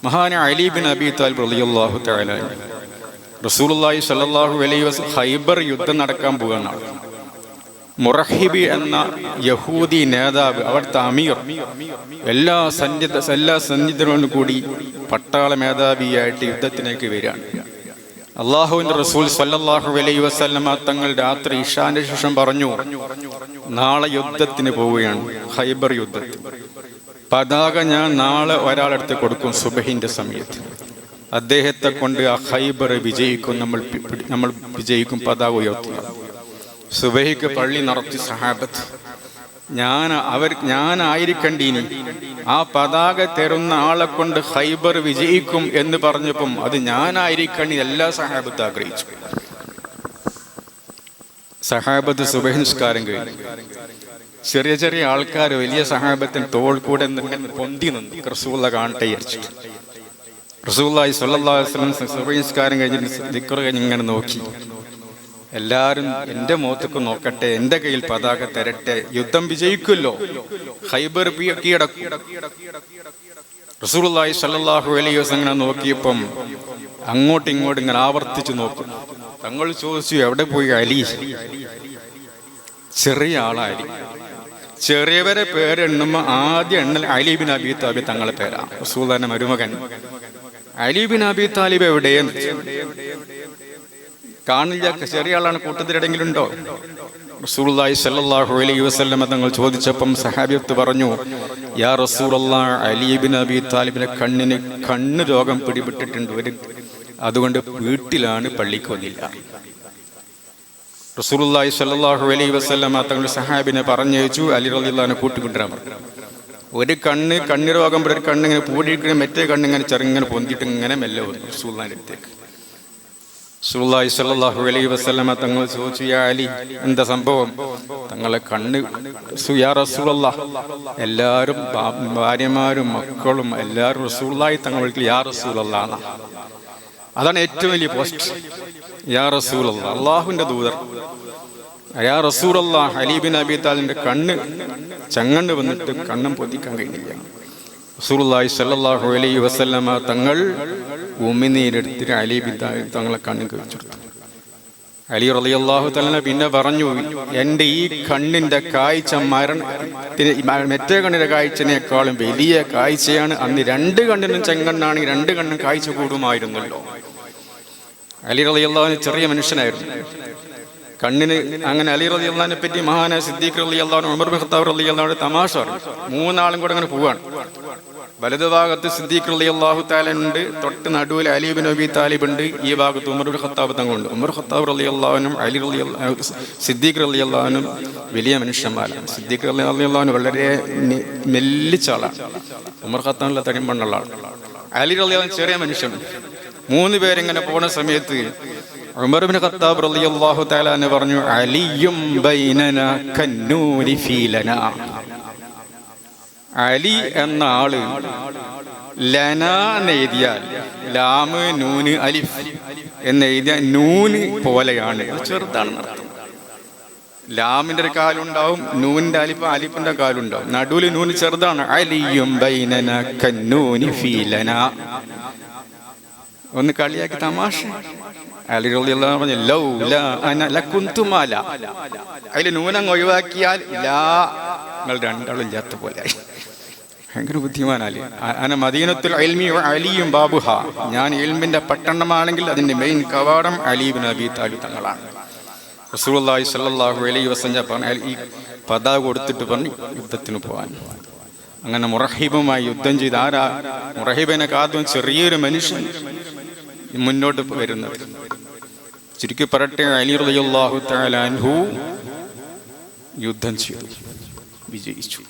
മഹാനായ Ali bin Abi Talib റളിയല്ലാഹു തആല റസൂലുള്ളാഹി സ്വല്ലല്ലാഹു അലൈഹി വസല്ലം ഖൈബർ യുദ്ധം നടക്കാൻ പോവുകയാണ്. മുറഹിബി എന്ന യഹൂദി നേതാവ്, അവിടുത്തെ അമീർ, എല്ലാ സന്നിധരോടും കൂടി പട്ടാള മേധാവിയായിട്ട് യുദ്ധത്തിലേക്ക് വരികയാണ്. അള്ളാഹുവിൻ്റെ റസൂൽ സ്വല്ലല്ലാഹു അലൈഹി വസല്ലമ തങ്ങൾ രാത്രി ഇശാന്റെ ശേഷം പറഞ്ഞു, നാളെ യുദ്ധത്തിന് പോവുകയാണ്, ഖൈബർ യുദ്ധത്തിന്. പതാക ഞാൻ നാളെ ഒരാളെടുത്ത് കൊടുക്കും സുബഹിന്റെ സമയത്ത്. അദ്ദേഹത്തെ കൊണ്ട് ആ ഖൈബർ വിജയിക്കും, നമ്മൾ വിജയിക്കും, പതാക ഉയർത്തുക. സുബഹിക്ക് പള്ളി നടത്തി സഹാബത്ത്, ഞാനായിരിക്കണ്ടീനി ആ പതാക തരുന്ന ആളെ കൊണ്ട് ഖൈബർ വിജയിക്കും എന്ന് പറഞ്ഞപ്പം അത് ഞാനായിരിക്കണ്ടി എല്ലാ സഹാബത്ത് ആഗ്രഹിച്ചു. സഹാബത്ത് സുബഹി നിസ്കാരം കഴിഞ്ഞു. ചെറിയ ചെറിയ ആൾക്കാർ വലിയ സഹാബത്തിന് തോൾ കൂടെ എന്തെങ്കിലും പൊന്തി നിന്ന് റസൂലുള്ളാഹി കാണട്ടെ വിചാരിച്ചിട്ട് റസൂലുള്ളാഹി സ്വല്ലല്ലാഹു അലൈഹി വസല്ലം സുബഹി നിസ്കാരം കഴിഞ്ഞ് ദിക്ർ കഴിഞ്ഞ് ഇങ്ങനെ നോക്കി. എല്ലാവരും എൻ്റെ മുഖത്തേക്ക് നോക്കട്ടെ, എൻ്റെ കയ്യിൽ പതാക തരട്ടെ, യുദ്ധം വിജയിക്കുമല്ലോ, ഖൈബർ കീഴടക്കും. റസൂലുള്ളാഹി സ്വല്ലല്ലാഹു അലൈഹി വസല്ലം നോക്കിയപ്പം അങ്ങോട്ടും ഇങ്ങോട്ടും ഇങ്ങനെ ആവർത്തിച്ച് നോക്കും. തങ്ങൾ ചോദിച്ചു, എവിടെ പോയി അലി? ചെറിയ ആളായിരിക്കും. ചെറിയവരെ പേരെണ്ണുമ്പോൾ ആദ്യം എണ്ണൽ അലി ബിൻ അബി താലിബ് തങ്ങളെ പേരാണ്. റസൂലുള്ളാഹിന്റെ മരുമകൻ അലി ബിൻ അബി താലിബ് എവിടെയെന്ന് കാണില്ല. ചെറിയ ആളാണ്, കൂട്ടത്തിലെവിടെയെങ്കിലും ഉണ്ടോ? റസൂലുള്ളാഹി സ്വല്ലല്ലാഹു അലൈഹി വസല്ലം തങ്ങൾ ചോദിച്ചപ്പം സഹാബിയത്ത് പറഞ്ഞു, യാ റസൂലല്ലാഹ്, അലി ബിൻ അബി താലിബിന്റെ കണ്ണ് രോഗം പിടിപെട്ടിട്ടുണ്ട്, അതുകൊണ്ട് വീട്ടിലാണ്, പള്ളിക്ക് വന്നില്ല. റസൂലുള്ളാഹി സ്വല്ലല്ലാഹു അലൈഹി വസല്ലം തങ്ങൾ സഹാബിനെ പറഞ്ഞയച്ചു, അലി റളിയല്ലാഹു അൻഹു കൂട്ടിക്കൊണ്ടുവരാൻ പറഞ്ഞു. ഒരു കണ്ണ് രോഗം, ഒരു കണ്ണിങ്ങനെ പൂടിയിരിക്കുന്ന, മറ്റേ കണ്ണിങ്ങനെ ചെറുങ്ങനെ പൊന്തിയിട്ട് ഇങ്ങനെ മെല്ലെ വന്നു റസൂലുള്ളാഹിന്റെ അടുത്തേക്ക്. റസൂലുള്ളാഹി സ്വല്ലല്ലാഹു അലൈഹി വസല്ലം തങ്ങൾ ചോദിച്ചു, യാ അലി, എന്താ സംഭവം? തങ്ങളെ കണ്ണ്. യാ റസൂലല്ലാഹ്, എല്ലാവരും ഭാര്യമാരും മക്കളും എല്ലാവരും റസൂലുള്ളാഹി തങ്ങൾ വിളിക്കും യാ റസൂലല്ലാഹ്. അതാണ് ഏറ്റവും വലിയ പോസ്റ്റ്, യാ റസൂലല്ലാഹ്, അള്ളാഹുവിന്റെ ദൂതർ. യാ റസൂലല്ലാഹ്, അലി ബിൻ അബി താലിബിന്റെ കണ്ണ് ചങ്ങണ്ട് വന്നിട്ട് കണ്ണം പൊതിക്കാൻ കഴിഞ്ഞില്ല. റസൂലുള്ളാഹി സ്വല്ലല്ലാഹു അലൈഹി വസല്ലം തങ്ങൾ ഉമിനീരെടുത്തിട്ട് അലി ബിൻ താലിബ് തങ്ങളെ കണ്ണ് കഴിച്ചെടുത്തു. അലി റളിയല്ലാഹു തആല പിന്നെ പറഞ്ഞു, എൻ്റെ ഈ കണ്ണിന്റെ കാഴ്ച മറ്റേ കണ്ണിന്റെ കാഴ്ചനേക്കാളും വലിയ കാഴ്ചയാണ്. അന്ന് രണ്ട് കണ്ണിനും ചെങ്കണ്ണാണെങ്കിൽ രണ്ട് കണ്ണും കാഴ്ച കൂടുമായിരുന്നല്ലോ. അലി റളിയല്ലാഹു അൻഹു ചെറിയ മനുഷ്യനായിരുന്നു, കണ്ണിന് അങ്ങനെ. അലി റളിയല്ലാഹുവിനെ പറ്റി മഹാനായ സിദ്ദീഖ് റളിയല്ലാഹു അൻഹു, ഉമർ ബിൻ ഖത്താബ് റളിയല്ലാഹു അൻഹു തമാശ പറഞ്ഞു. മൂന്നാളും കൂടെ അങ്ങനെ പോവാണ്. വലതുഭാഗത്ത് സിദ്ദീഖ് റളിയല്ലാഹു തആല ഉണ്ട്, തൊട്ട് നടുവിൽ അലി ബിൻ അബി താലിബ് ഉണ്ട്, ഈ ഭാഗത്ത് ഉമർ ബിൻ ഖത്താബ് തങ്ങളുണ്ട്. ഉമർ ഖത്താബ് റളിയല്ലാഹു അൻഹു, അലി റളിയല്ലാഹു, സിദ്ദീഖ് റളിയല്ലാഹു അൻഹു വലിയ മനുഷ്യന്മാരാണ്. സിദ്ദീഖ് റളിയല്ലാഹു അൻഹു വളരെ മെല്ലിച്ച ആളാണ്, ഉമർ ഖത്താബിലെ തടിമണ്ണുള്ള ആൾ. അലി റളിയല്ലാഹു അൻഹു ചെറിയ മനുഷ്യൻ. മൂന്ന് പേരിങ്ങനെ പോണ സമയത്ത് ഉമർ ബിൻ ഖത്താബ് റളിയല്ലാഹു തആല എന്ന് പറഞ്ഞു, അലിയും ബൈനനാ കന്നൂരി ഫീലനാ. അലി എന്ന ആള് ലന എന്നെഴുതിയാൽ, ലാമ് നൂന് അലിഫ് എന്നെഴുതിയാൽ നൂന് പോലെയാണ്, ചെറുതാണെന്ന് അർത്ഥം. ലാമിന്റെ ഒരു കാലുണ്ടാവും, നൂനിന്റെ അലിഫിന്റെ കാലുണ്ടാവും, നടുവിൽ നൂന് ചെറുതാണ്. അലിയും ബൈനനാ കന്നൂരി ഫീലനാ. ഒന്ന് കളിയാക്കി തമാശ. അലി റളിയല്ലാഹു അൻഹു ലൗ ലാ അന ലകുന്തു മാല. അതിൽ നൂനങ്ങ് ഒഴിവാക്കിയാൽ ലാ, നിങ്ങൾ രണ്ടാളും ഇല്ലാത്ത പോലെയായി. ഭയങ്കര ബുദ്ധിമാനാലി. അന മദീനത്തുൽ ഇൽമി വ അലിയും ബാബുഹ. ഞാൻ ഇൽമിന്റെ പട്ടണമാണെങ്കിൽ അതിന്റെ മെയിൻ കവാടം അലി ബിൻ അബി താലിബ് തങ്ങളാണ്. റസൂലുള്ളാഹി സ്വല്ലല്ലാഹു അലൈഹി വസല്ലം പറഞ്ഞു, ഈ പതാക കൊടുത്തിട്ട് പറഞ്ഞു യുദ്ധത്തിന് പോകാൻ. അങ്ങനെ മുറഹിബുമായി യുദ്ധം ചെയ്ത്, ആരാ മുറഹിബിനെ കാത്തും ചെറിയൊരു മനുഷ്യൻ മുന്നോട്ട് വരുന്നത്. ചുരുക്കി പറയട്ടെ, അലി റളിയല്ലാഹു തആല അൻഹു യുദ്ധം ചെയ്തു, വിജയിച്ചു.